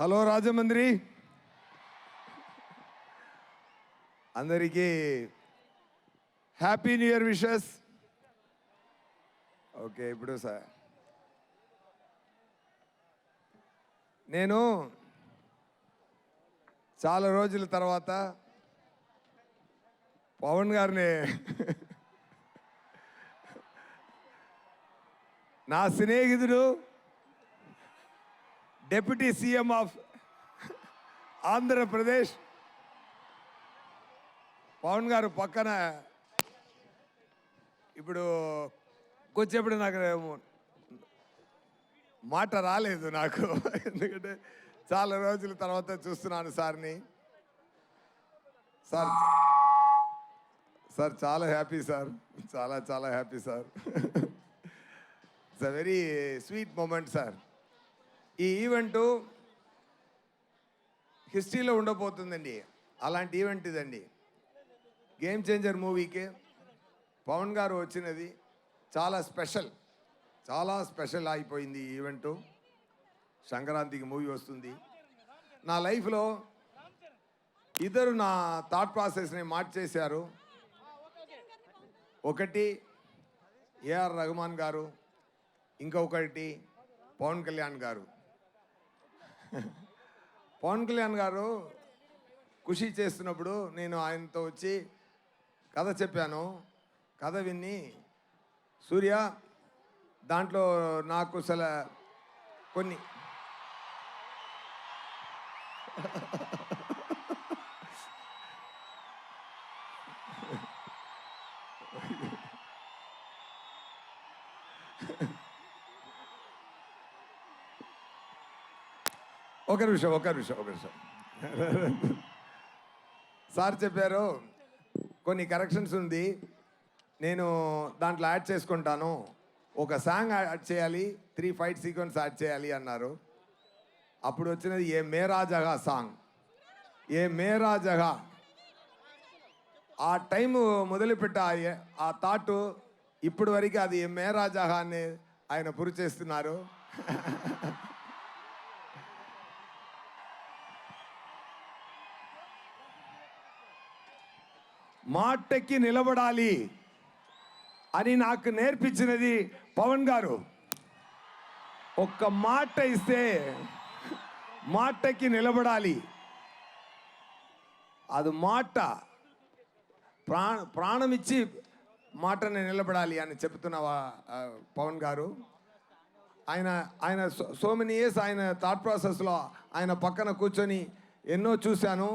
Hello Rajahmundry అందరికీ happy new year wishes. Okay, ఇప్పుడు sir నేను చాలా రోజుల తర్వాత పవన్ గారిని నా స్నేహితుడు deputy CM of Andhra Pradesh Pawan గారు పక్కన ఇప్పుడు కొంచెప్పుడు నాకు మాట రాలేదు నాకు, ఎందుకంటే చాలా రోజుల తర్వాత చూస్తున్నాను సార్ని. సార్ సార్ చాలా హ్యాపీ సార్, చాలా చాలా happy sir. It's a very sweet moment sir. ఈ ఈవెంటు హిస్టరీలో ఉండబోతుందండి. అలాంటి ఈవెంట్ ఇదండి. గేమ్ చేంజర్ మూవీకి పవన్ గారు వచ్చినది చాలా స్పెషల్, చాలా స్పెషల్ అయిపోయింది ఈ ఈవెంటు. సంక్రాంతికి మూవీ వస్తుంది. నా లైఫ్లో ఇద్దరు నా థాట్ ప్రాసెస్ని మార్చేశారు. ఒకటి ఏఆర్ రెహమాన్ గారు, ఇంకొకటి పవన్ కళ్యాణ్ గారు. పవన్ కళ్యాణ్ గారు ఖుషి చేస్తున్నప్పుడు నేను ఆయనతో వచ్చి కథ చెప్పాను. కథ విని సూర్య దాంట్లో నాకు కొన్ని ఒక నిమిషం సార్ చెప్పారు కొన్ని కరెక్షన్స్ ఉంది, నేను దాంట్లో యాడ్ చేసుకుంటాను, ఒక సాంగ్ యాడ్ చేయాలి, 3 ఫైట్ సీక్వెన్స్ యాడ్ చేయాలి అన్నారు. అప్పుడు వచ్చినది ఏ మేరా జగా సాంగ్. ఏ మేరా జగా ఆ టైము మొదలుపెట్ట ఆ థాట్ ఇప్పటి వరకు అది ఏ మేరా జగా అని ఆయన పురి చేస్తున్నారు. మాటకి నిలబడాలి అని నాకు నేర్పించినది పవన్ గారు. ఒక్క మాట ఇస్తే మాటకి నిలబడాలి. అది మాట ప్రాణం ఇచ్చి మాటని నిలబడాలి అని చెప్తున్న పవన్ గారు. ఆయన సో మెనీ ఇయర్స్ ఆయన థాట్ ప్రాసెస్లో ఆయన పక్కన కూర్చొని ఎన్నో చూశాను.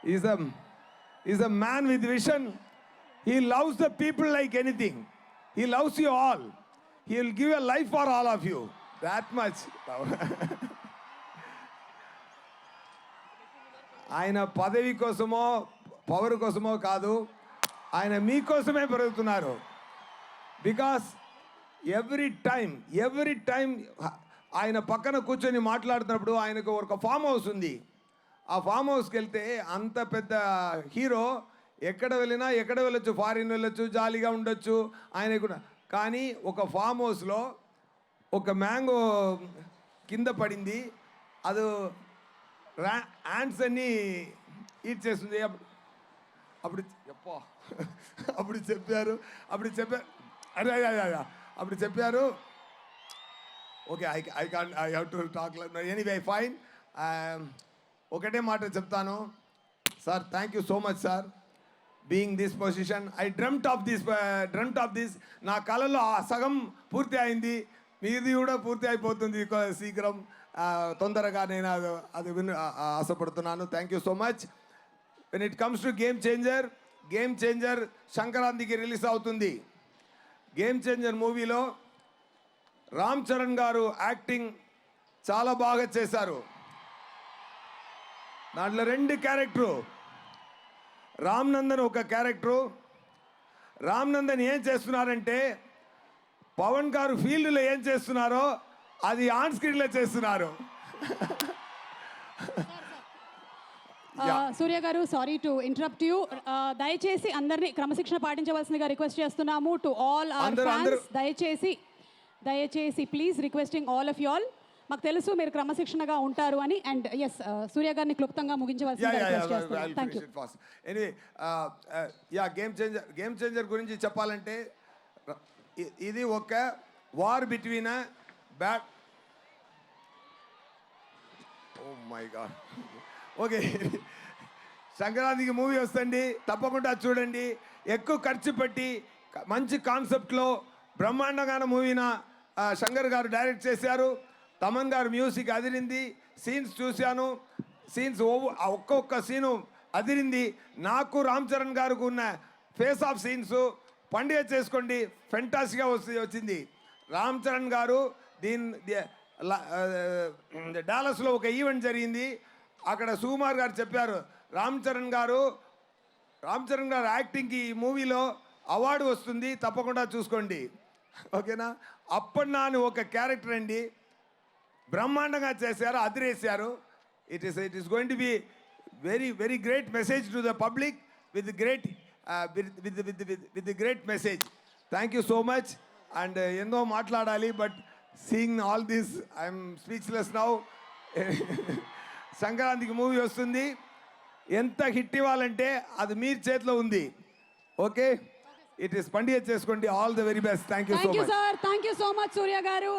He's a man with vision. He loves the people like anything. He loves you all. He will give a life for all of you. That much. ఆయన పదవి కోసమో పవర్ కోసమో కాదు, ఆయన మీకోసమే పెరుగుతున్నారు. బికాస్ ఎవ్రీ టైం ఆయన పక్కన కూర్చొని మాట్లాడుతున్నప్పుడు ఆయనకు ఒక ఫామ్ హౌస్ ఉంది. ఆ ఫామ్ హౌస్కి వెళ్తే అంత పెద్ద హీరో ఎక్కడ వెళ్ళొచ్చు, ఫారిన్ వెళ్ళొచ్చు, జాలీగా ఉండొచ్చు ఆయన కూడా. కానీ ఒక ఫామ్ హౌస్లో ఒక మ్యాంగో కింద పడింది, అది యాంట్స్ అన్నీ ఈట్ చేస్తుంది. అప్పుడు చెప్పారు అప్పుడు చెప్పారు okay, I have to talk anyway fine. ఒకటే మాట చెప్తాను sir, thank you so much sir being this position. I dreamt of this. నా కళలో ఆ సగం పూర్తి అయింది, మీది కూడా పూర్తి అయిపోతుంది శీఘ్రం, తొందరగా. నేను అది ఆశపడుతున్నాను. Thank you so much. When it comes to game changer సంక్రాంతికి రిలీజ్ అవుతుంది. గేమ్ చేంజర్ మూవీలో రామ్ చరణ్ గారు యాక్టింగ్ చాలా బాగా చేశారు. దాంట్లో 2 క్యారెక్టరు. రామ్ నందన్ ఒక క్యారెక్టరు. రామ్ నందన్ ఏం చేస్తున్నారంటే పవన్ గారు ఫీల్డ్లో ఏం చేస్తున్నారో అది ఆన్ స్క్రీన్లో చేస్తున్నారు. సూర్య గారు, సారీ టు ఇంటరప్ట్ యూ. దయచేసి అందరినీ క్రమశిక్షణ పాటించవలసిందిగా రిక్వెస్ట్ చేస్తున్నాము. టు ఆల్ అవర్ ఫ్యాన్స్, దయచేసి దయచేసి please requesting all of you all, మాకు తెలుసు మీరు క్రమశిక్షణగా ఉంటారు అని. అండ్ ఎస్, సూర్య గారిని క్లుప్తంగా ముగించవలసిందిగా రిక్వెస్ట్ చేస్తున్నాను. Thank you. Anyway yeah, game changer గురించి చెప్పాలంటే ఇది ఒక war between bat. Oh my God. Okay, సంక్రాంతికి మూవీ వస్తుంది, తప్పకుండా చూడండి. ఎక్కువ ఖర్చు పెట్టి మంచి కాన్సెప్ట్లో బ్రహ్మాండంగా మూవీన శంకర్ గారు డైరెక్ట్ చేశారు. తమన్ గారు మ్యూజిక్ అదిరింది. సీన్స్ చూశాను, సీన్స్ ఒక్కొక్క సీను అదిరింది. నాకు రామ్ చరణ్ గారికి ఉన్న ఫేస్ ఆఫ్ సీన్స్ పండుగ చేసుకోండి, ఫెంటాస్టిక్గా వచ్చింది. రామ్ చరణ్ గారు డాలస్లో ఒక ఈవెంట్ జరిగింది. అక్కడ సుకుమార్ గారు చెప్పారు, రామ్ చరణ్ గారు యాక్టింగ్కి ఈ మూవీలో అవార్డు వస్తుంది, తప్పకుండా చూసుకోండి. ఓకేనా? అప్పన్నా అని ఒక క్యారెక్టర్ అండి, బ్రహ్మాండంగా చేశారు, అదిరేశారు. It is going to be very very great message to the public with great with great message. Thank you so much. And ఎన్నో మాట్లాడాలి, but seeing all this I'm speechless now. సంక్రాంతికి మూవీ వస్తుంది, ఎంత hit ఇవ్వాలంటే అది మీ చేతిలో ఉంది. Okay, it is పండుగ చేసుకోండి. All the very best. Thank you so thank you much. Sir, thank you so much Surya గారు.